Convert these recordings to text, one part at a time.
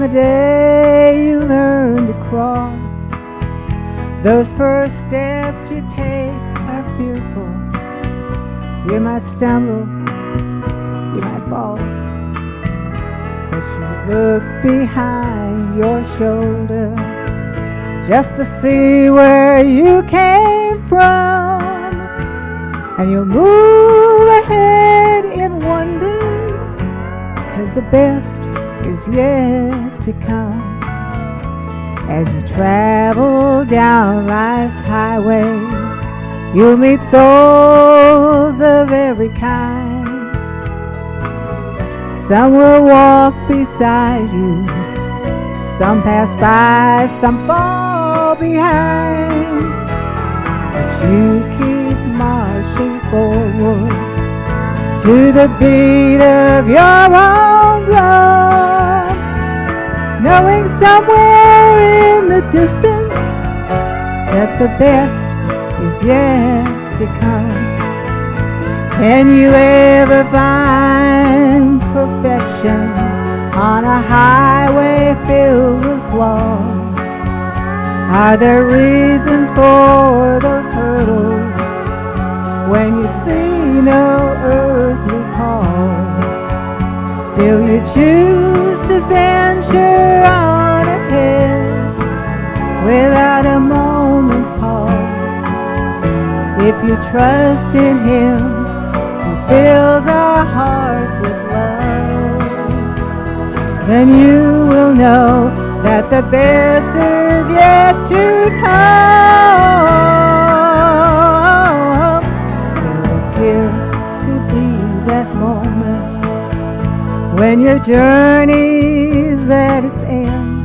the day you learn to crawl. Those first steps you take are fearful. You might stumble, you might fall, but you look behind your shoulder just to see where you came from, and you'll move ahead in wonder, 'cause the best is yet to come. As you travel down life's highway, you'll meet souls of every kind. Some will walk beside you, some pass by, some fall behind. But you keep marching forward to the beat of your own drum, knowing somewhere in the distance that the best is yet to come. Can you ever find perfection on a highway filled with flaws? Are there reasons for those hurdles when you see no earthly cause? Still you choose to venture on ahead without a moment's pause. If you trust in Him who fills our hearts with love, then you will know that the best is yet to come. There'll appear to be that moment when your journey's at its end.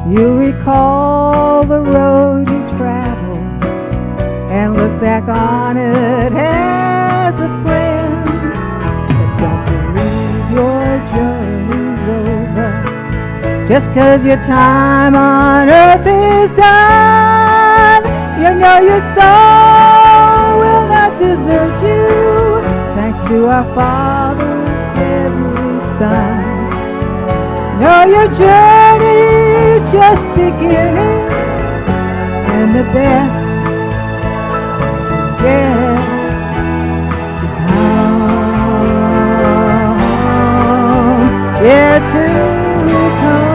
You recall the road you traveled and look back on it as a friend. But don't believe your journey's over just 'cause your time on earth is done. You know your soul will not desert you, thanks to our Father's heavenly Son. No, your journey's just beginning, and the best is yet to come. Yet to come.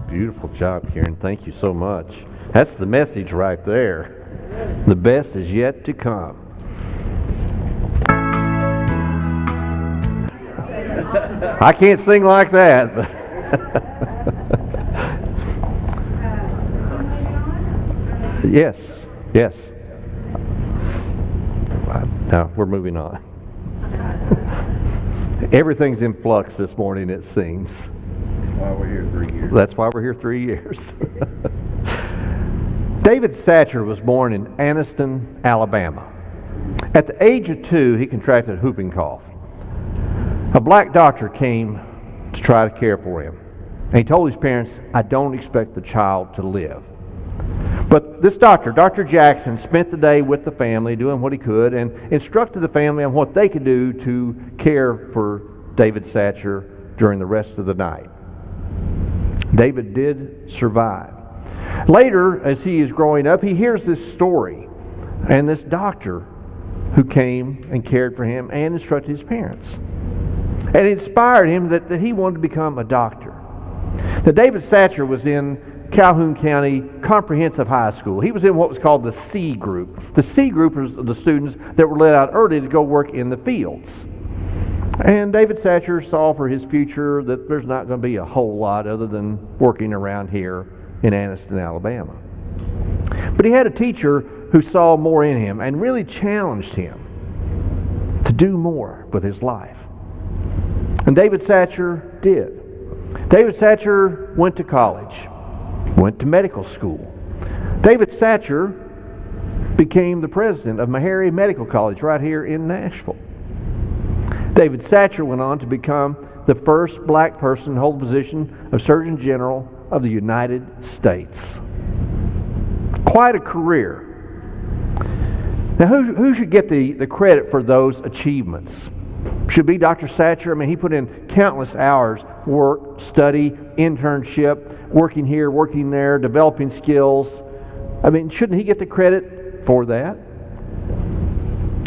Beautiful job, Karen. Thank you so much. That's the message right there. The best is yet to come. I can't sing like that. Yes, yes. Now we're moving on. Everything's in flux this morning, it seems. Why we're here 3 years. That's why we're here 3 years. David Satcher was born in Anniston, Alabama. At the age of 2, he contracted whooping cough. A black doctor came to try to care for him. And he told his parents, "I don't expect the child to live." But this doctor, Dr. Jackson, spent the day with the family doing what he could and instructed the family on what they could do to care for David Satcher during the rest of the night. David did survive. Later, as he is growing up, he hears this story and this doctor who came and cared for him and instructed his parents. And it inspired him that he wanted to become a doctor. Now, David Satcher was in Calhoun County Comprehensive High School. He was in what was called the C group. The C group was the students that were let out early to go work in the fields. And David Satcher saw for his future that there's not going to be a whole lot other than working around here in Anniston, Alabama. But he had a teacher who saw more in him and really challenged him to do more with his life. And David Satcher did. David Satcher went to college, went to medical school. David Satcher became the president of Meharry Medical College right here in Nashville. David Satcher went on to become the first black person to hold the position of Surgeon General of the United States. Quite a career. Now, who should get the credit for those achievements? Should be Dr. Satcher. I mean, he put in countless hours for work, study, internship, working here, working there, developing skills. I mean, shouldn't he get the credit for that?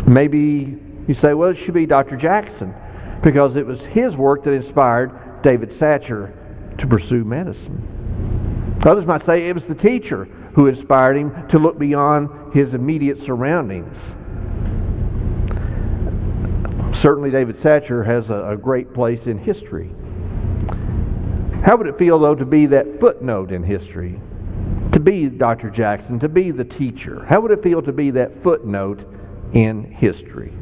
Maybe you say, well, it should be Dr. Jackson, because it was his work that inspired David Satcher to pursue medicine. Others might say it was the teacher who inspired him to look beyond his immediate surroundings. Certainly David Satcher has a great place in history. How would it feel, though, to be that footnote in history? To be Dr. Jackson, to be the teacher? How would it feel to be that footnote in history?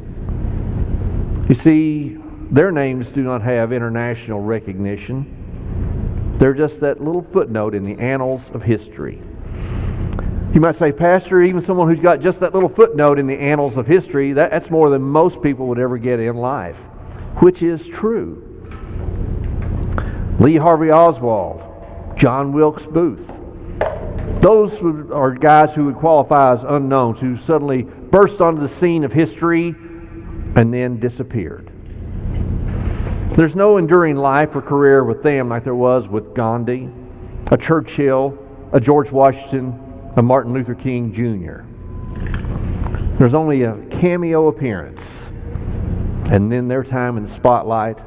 You see, their names do not have international recognition. They're just that little footnote in the annals of history. You might say, Pastor, even someone who's got just that little footnote in the annals of history, that's more than most people would ever get in life, which is true. Lee Harvey Oswald, John Wilkes Booth, those are guys who would qualify as unknowns, who suddenly burst onto the scene of history and then disappeared. There's no enduring life or career with them like there was with Gandhi, a Churchill, a George Washington, a Martin Luther King Jr. There's only a cameo appearance, and then their time in the spotlight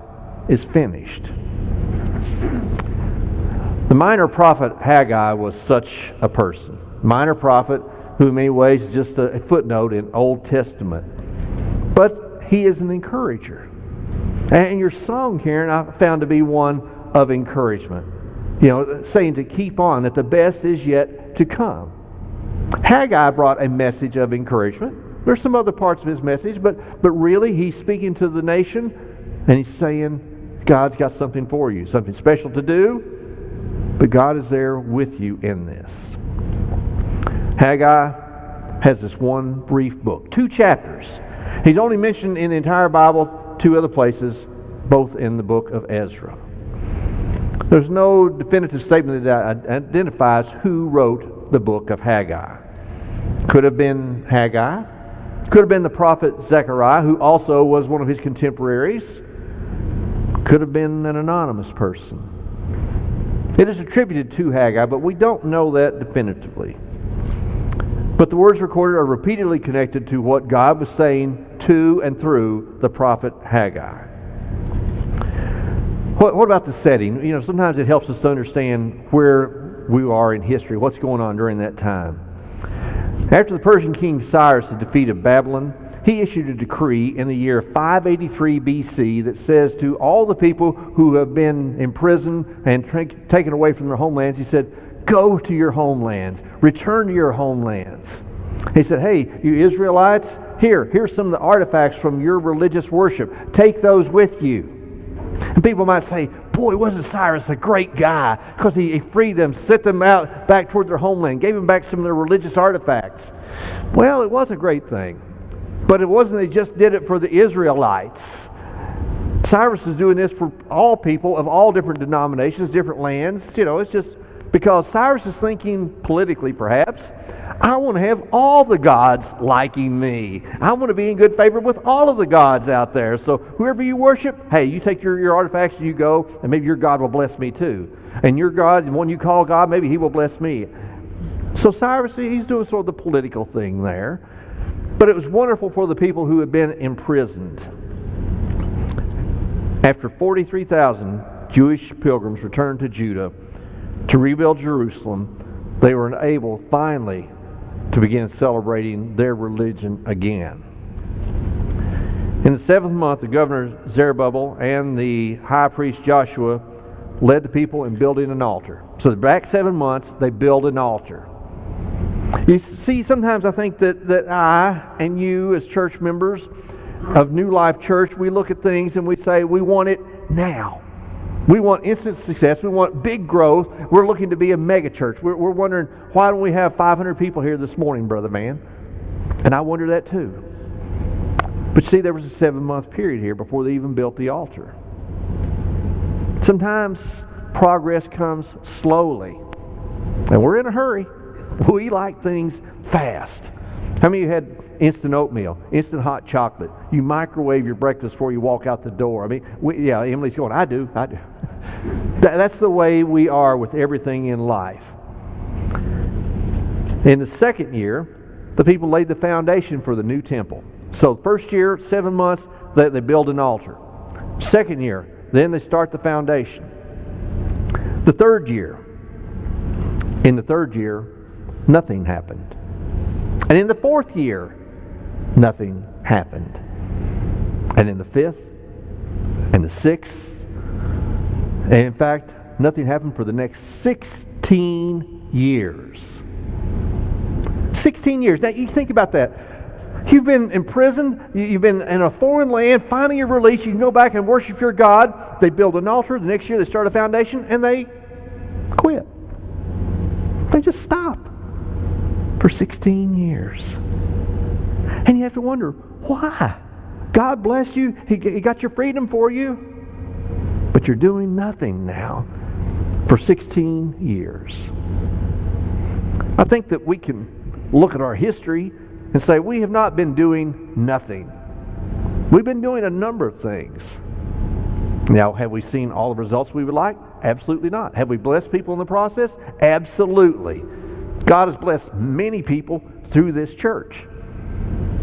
is finished. The minor prophet Haggai was such a person. Minor prophet who in many ways is just a footnote in Old Testament. But he is an encourager. And your song, Karen, I found to be one of encouragement. You know, saying to keep on, that the best is yet to come. Haggai brought a message of encouragement. There's some other parts of his message, but really he's speaking to the nation and he's saying, God's got something for you, something special to do, but God is there with you in this. Haggai has this one brief book, 2 chapters. He's only mentioned in the entire Bible 2 other places, both in the book of Ezra. There's no definitive statement that identifies who wrote the book of Haggai. Could have been Haggai. Could have been the prophet Zechariah, who also was one of his contemporaries. Could have been an anonymous person. It is attributed to Haggai, but we don't know that definitively. But the words recorded are repeatedly connected to what God was saying to and through the prophet Haggai. What about the setting? You know, sometimes it helps us to understand where we are in history, what's going on during that time. After the Persian king Cyrus had defeated Babylon, he issued a decree in the year 583 BC that says to all the people who have been imprisoned and taken away from their homelands, he said, go to your homelands, return to your homelands. He said, hey, you Israelites, here's some of the artifacts from your religious worship. Take those with you. And people might say, boy, wasn't Cyrus a great guy, because he freed them, sent them out back toward their homeland, gave them back some of their religious artifacts. Well, it was a great thing. But it wasn't they just did it for the Israelites. Cyrus is doing this for all people of all different denominations, different lands. You know, it's just because Cyrus is thinking politically, perhaps, I want to have all the gods liking me. I want to be in good favor with all of the gods out there. So whoever you worship, hey, you take your artifacts and you go, and maybe your God will bless me too. And your God, the one you call God, maybe he will bless me. So Cyrus, he's doing sort of the political thing there. But it was wonderful for the people who had been imprisoned. After 43,000 Jewish pilgrims returned to Judah to rebuild Jerusalem, they were able finally to begin celebrating their religion again. In the 7th month, the governor Zerubbabel and the high priest Joshua led the people in building an altar. So the back 7 months, they build an altar. You see, sometimes I think that I and you as church members of New Life Church, we look at things and we say, we want it now. We want instant success. We want big growth. We're looking to be a mega church. We're wondering, why don't we have 500 people here this morning, Brother Man? And I wonder that too. But see, there was a 7-month period here before they even built the altar. Sometimes progress comes slowly. And we're in a hurry. We like things fast. How many of you had instant oatmeal, instant hot chocolate? You microwave your breakfast before you walk out the door. I mean, yeah, Emily's going, I do. That's the way we are with everything in life. In the second year, the people laid the foundation for the new temple. So first year, 7 months, they build an altar. Second year, then they start the foundation. The third year, in the third year, nothing happened. And in the fourth year, nothing happened. And in the fifth, and the sixth, and in fact, nothing happened for the next 16 years. 16 years. Now, you think about that. You've been imprisoned. You've been in a foreign land. Finally, you're released. You can go back and worship your God. They build an altar. The next year, they start a foundation, and they quit. They just stop for 16 years. And you have to wonder, why? God blessed you. He got your freedom for you. But you're doing nothing now for 16 years. I think that we can look at our history and say we have not been doing nothing. We've been doing a number of things. Now, have we seen all the results we would like? Absolutely not. Have we blessed people in the process? Absolutely. God has blessed many people through this church.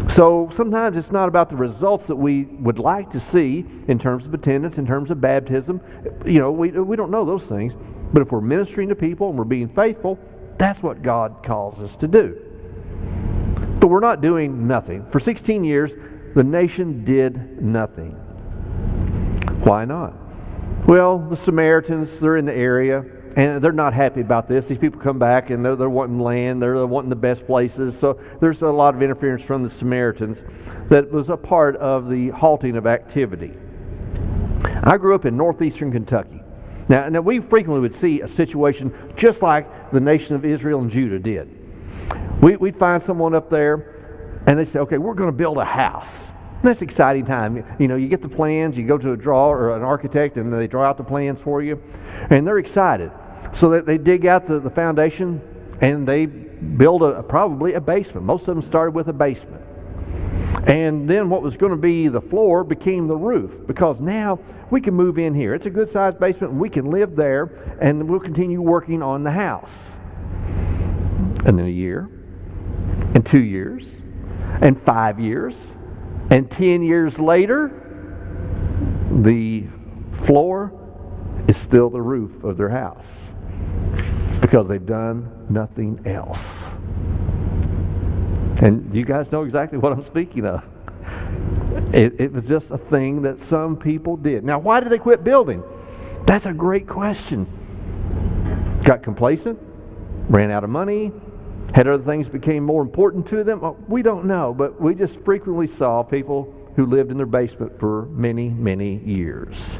So sometimes it's not about the results that we would like to see in terms of attendance, in terms of baptism. You know, we don't know those things. But if we're ministering to people and we're being faithful, that's what God calls us to do. But we're not doing nothing. For 16 years, the nation did nothing. Why not? Well, the Samaritans, they're in the area, and they're not happy about this. These people come back, and they're wanting land. They're wanting the best places. So there's a lot of interference from the Samaritans that was a part of the halting of activity. I grew up in northeastern Kentucky. Now we frequently would see a situation just like the nation of Israel and Judah did. We'd find someone up there, and they'd say, okay, we're going to build a house. And that's an exciting time. You know, you get the plans, you go to a drawer or an architect, and they draw out the plans for you, and they're excited. So that they dig out the foundation, and they build probably a basement. Most of them started with a basement. And then what was going to be the floor became the roof, because now we can move in here. It's a good-sized basement, and we can live there, and we'll continue working on the house. And then a year, and 2 years, and 5 years, and 10 years later, the floor is still the roof of their house, because they've done nothing else. And you guys know exactly what I'm speaking of. It was just a thing that some people did. Now, why did they quit building? That's a great question. Got complacent, ran out of money, had other things became more important to them. We don't know, but we just frequently saw people who lived in their basement for many, many years.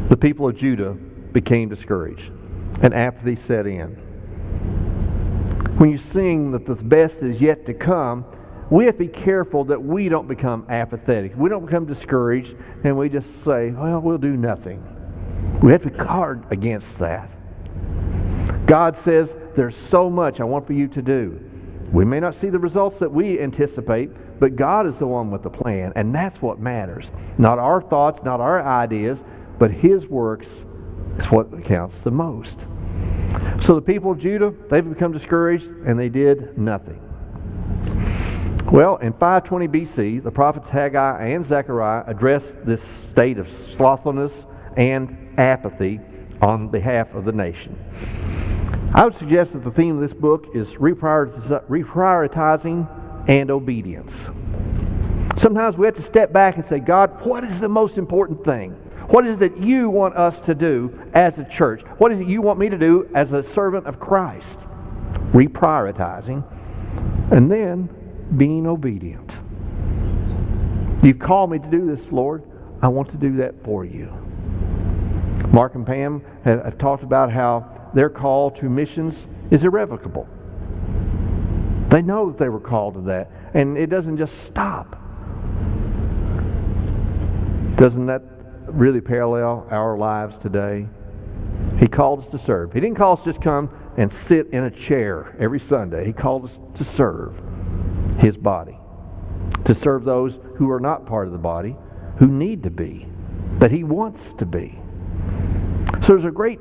The people of Judah became discouraged, and apathy set in. When you sing that the best is yet to come, we have to be careful that we don't become apathetic. We don't become discouraged, and we just say, well, we'll do nothing. We have to guard against that. God says, there's so much I want for you to do. We may not see the results that we anticipate, but God is the one with the plan, and that's what matters. Not our thoughts, not our ideas, but His works is what counts the most. So the people of Judah, they've become discouraged, and they did nothing. Well, in 520 BC, the prophets Haggai and Zechariah addressed this state of slothfulness and apathy on behalf of the nation. I would suggest that the theme of this book is reprioritizing and obedience. Sometimes we have to step back and say, God, what is the most important thing? What is it that you want us to do as a church? What is it you want me to do as a servant of Christ? Reprioritizing, and then being obedient. You've called me to do this, Lord. I want to do that for you. Mark and Pam have talked about how their call to missions is irrevocable. They know that they were called to that, and it doesn't just stop. Doesn't that really parallel our lives today? He called us to serve. He didn't call us to just come and sit in a chair every Sunday. He called us to serve His body, to serve those who are not part of the body, who need to be, that He wants to be. So there's a great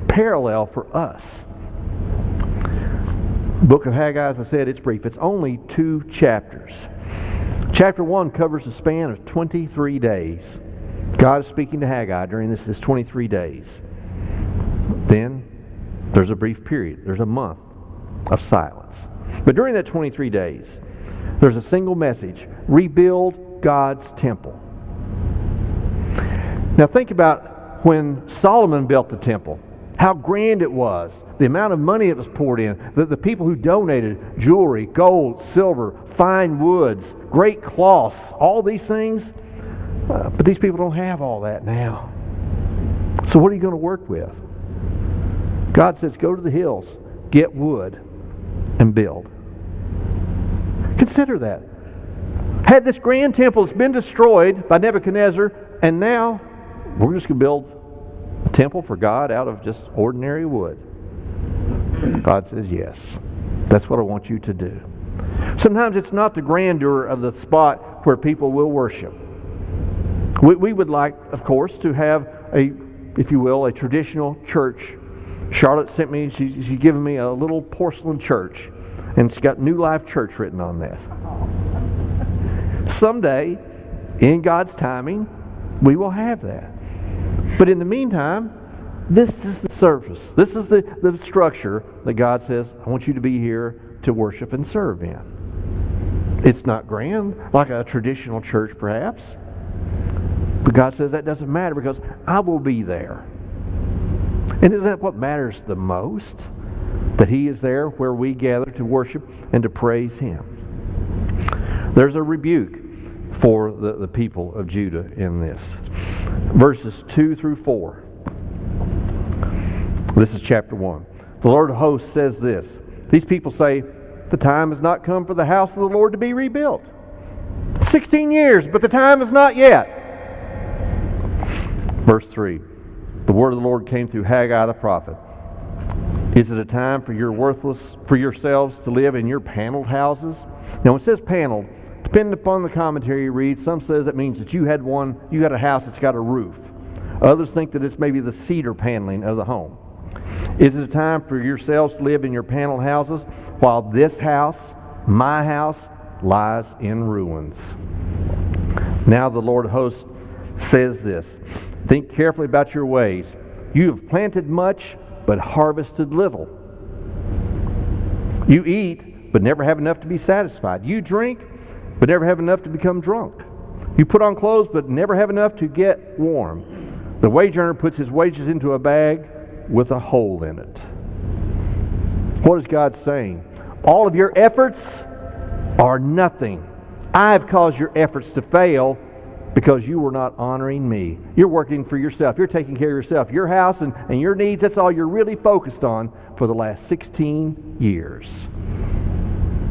parallel for us. Book of Haggai, as I said, it's brief. It's only 2 chapters. Chapter 1 covers a span of 23 days. God is speaking to Haggai during this 23 days. Then there's a brief period. There's a month of silence. But during that 23 days, there's a single message: rebuild God's temple. Now think about when Solomon built the temple, how grand it was, the amount of money that was poured in, the people who donated jewelry, gold, silver, fine woods, great cloths, all these things. But these people don't have all that now. So what are you going to work with? God says, go to the hills, get wood, and build. Consider that. Had this grand temple that's been destroyed by Nebuchadnezzar, and now we're just going to build a temple for God out of just ordinary wood. God says, yes, that's what I want you to do. Sometimes it's not the grandeur of the spot where people will worship. We would like, of course, to have if you will, a traditional church. Charlotte sent me, she's given me a little porcelain church, and it's got New Life Church written on that. Someday, in God's timing, we will have that. But in the meantime, this is the surface. This is the structure that God says, I want you to be here to worship and serve in. It's not grand, like a traditional church perhaps. But God says that doesn't matter because I will be there. And isn't that what matters the most? That He is there where we gather to worship and to praise Him. There's a rebuke for the people of Judah in this. Verses 2 through 4. This is chapter 1. The Lord of hosts says this. These people say, the time has not come for the house of the Lord to be rebuilt. 16 years, but the time is not yet. Verse 3. The word of the Lord came through Haggai the prophet. Is it a time for yourselves to live in your paneled houses? Now when it says paneled, depending upon the commentary you read, some says that means that you had a house that's got a roof. Others think that it's maybe the cedar paneling of the home. Is it a time for yourselves to live in your paneled houses while this house, my house, lies in ruins? Now the Lord of hosts says this. Think carefully about your ways. You have planted much, but harvested little. You eat, but never have enough to be satisfied. You drink, but never have enough to become drunk. You put on clothes, but never have enough to get warm. The wage earner puts his wages into a bag with a hole in it. What is God saying? All of your efforts are nothing. I've caused your efforts to fail because you were not honoring me. You're working for yourself. You're taking care of yourself. Your house and your needs, that's all you're really focused on for the last 16 years.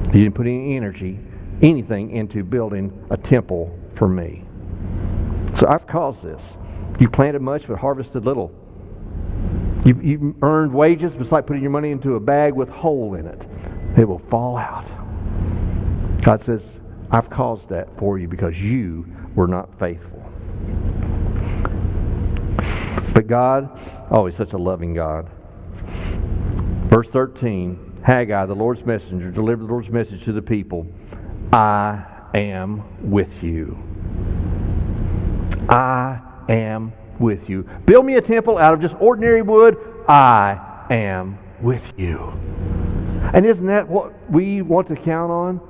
You didn't put any energy, anything into building a temple for me. So I've caused this. You planted much but harvested little. You earned wages, but it's like putting your money into a bag with a hole in it. It will fall out. God says, I've caused that for you because you were not faithful. But God, He's such a loving God. Verse 13, Haggai, the Lord's messenger, delivered the Lord's message to the people. I am with you. I am with you. Build me a temple out of just ordinary wood. I am with you. And isn't that what we want to count on?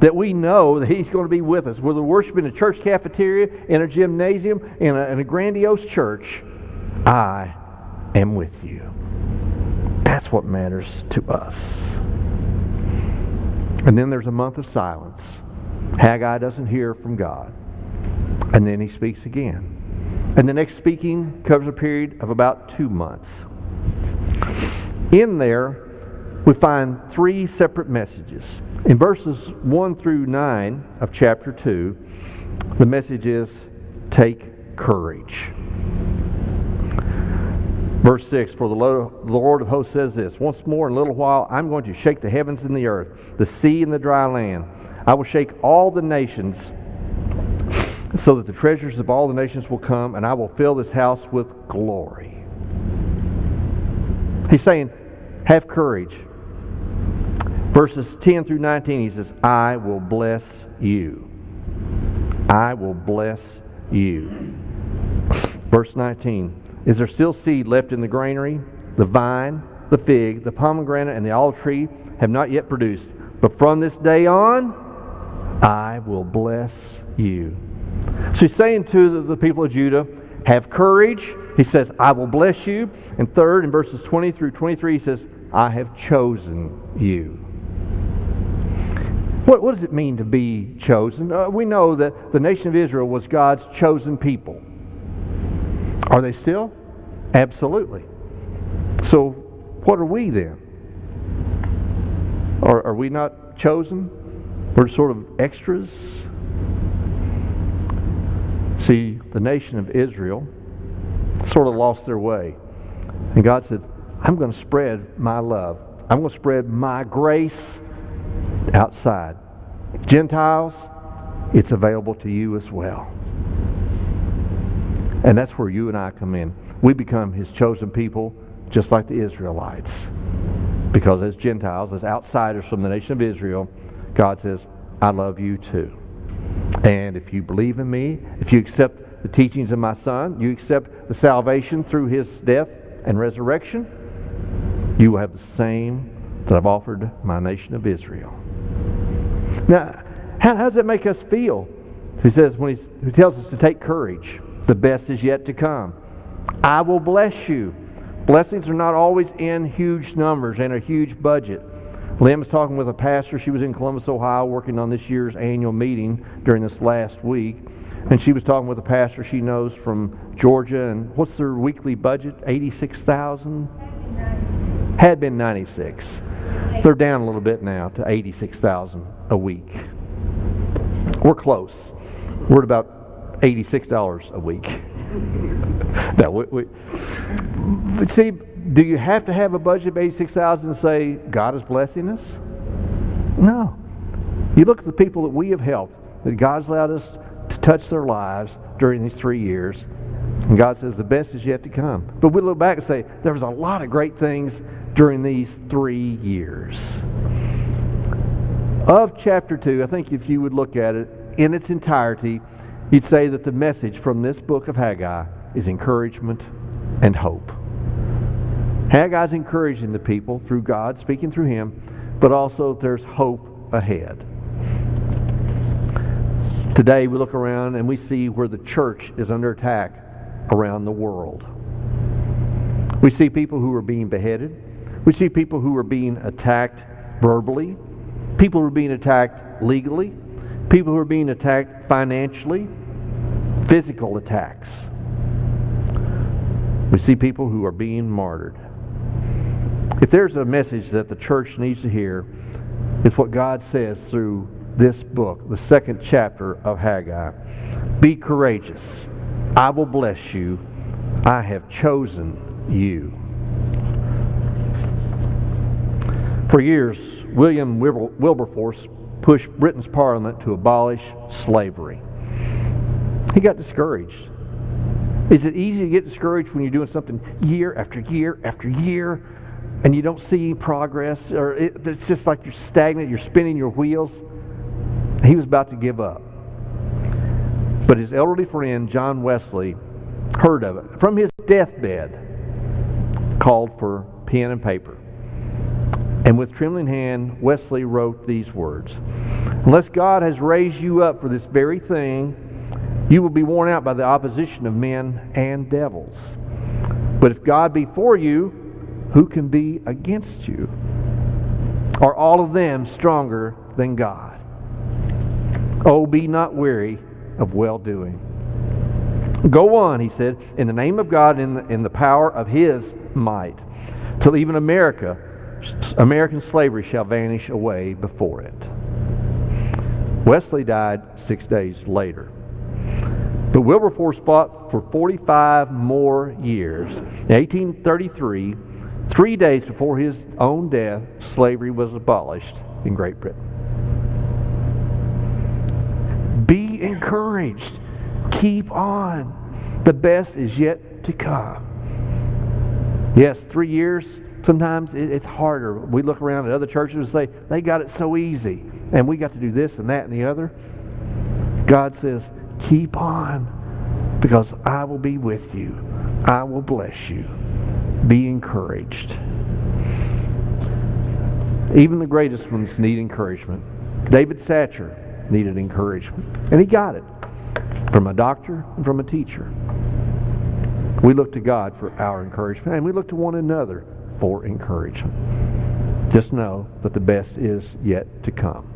That we know that He's going to be with us. Whether we're worshiping in a church cafeteria, in a gymnasium, in a grandiose church, I am with you. That's what matters to us. And then there's a month of silence. Haggai doesn't hear from God. And then he speaks again. And the next speaking covers a period of about 2 months. In there, we find 3 separate messages. In verses 1 through 9 of chapter 2, the message is, take courage. Verse 6, for the Lord of hosts says this, once more in a little while I'm going to shake the heavens and the earth, the sea and the dry land. I will shake all the nations so that the treasures of all the nations will come, and I will fill this house with glory. He's saying, have courage. Verses 10 through 19, he says, I will bless you. I will bless you. Verse 19, is there still seed left in the granary? The vine, the fig, the pomegranate, and the olive tree have not yet produced. But from this day on, I will bless you. So he's saying to the people of Judah, have courage. He says, I will bless you. And third, in verses 20 through 23, he says, I have chosen you. What does it mean to be chosen? We know that the nation of Israel was God's chosen people. Are they still? Absolutely. So what are we then? Are we not chosen? We're sort of extras? See, the nation of Israel sort of lost their way. And God said, I'm going to spread my love. I'm going to spread my grace outside. Gentiles, it's available to you as well. And that's where you and I come in. We become His chosen people, just like the Israelites. Because as Gentiles, as outsiders from the nation of Israel, God says, I love you too. And if you believe in me, if you accept the teachings of my Son, you accept the salvation through His death and resurrection, you will have the same that I've offered my nation of Israel. Now, how does that make us feel? He says, he tells us to take courage. The best is yet to come. I will bless you. Blessings are not always in huge numbers and a huge budget. Lynn was talking with a pastor. She was in Columbus, Ohio, working on this year's annual meeting during this last week. And she was talking with a pastor she knows from Georgia. And what's their weekly budget? $86,000? Had been 96. They're down a little bit now to $86,000 a week. We're close. We're at about $86 a week. Now, but see, do you have to have a budget of $86,000 and say God is blessing us? No. You look at the people that we have helped, that God's allowed us to touch their lives during these 3 years, and God says the best is yet to come. But we look back and say there was a lot of great things during these 3 years. Of chapter 2, I think if you would look at it in its entirety, you'd say that the message from this book of Haggai is encouragement and hope. Haggai's encouraging the people through God, speaking through him, but also there's hope ahead. Today we look around and we see where the church is under attack around the world. We see people who are being beheaded. We see people who are being attacked verbally. People who are being attacked legally. People who are being attacked financially. Physical attacks. We see people who are being martyred. If there's a message that the church needs to hear, it's what God says through this book, the second chapter of Haggai. Be courageous. I will bless you. I have chosen you. For years, William Wilberforce pushed Britain's Parliament to abolish slavery. He got discouraged. Is it easy to get discouraged when you're doing something year after year after year and you don't see progress, or it's just like you're stagnant, you're spinning your wheels? He was about to give up. But his elderly friend, John Wesley, heard of it. From his deathbed, called for pen and paper. And with trembling hand, Wesley wrote these words. Unless God has raised you up for this very thing, you will be worn out by the opposition of men and devils. But if God be for you, who can be against you? Are all of them stronger than God? Oh, be not weary of well-doing. Go on, he said, in the name of God, in the power of His might, till even American slavery shall vanish away before it. Wesley died 6 days later. But Wilberforce fought for 45 more years. In 1833, 3 days before his own death, slavery was abolished in Great Britain. Be encouraged. Keep on. The best is yet to come. Yes, 3 years, sometimes it's harder. We look around at other churches and say, they got it so easy, and we got to do this and that and the other. God says, keep on, because I will be with you. I will bless you. Be encouraged. Even the greatest ones need encouragement. David Satcher needed encouragement, and he got it from a doctor and from a teacher. We look to God for our encouragement, and we look to one another for encouragement. Just know that the best is yet to come.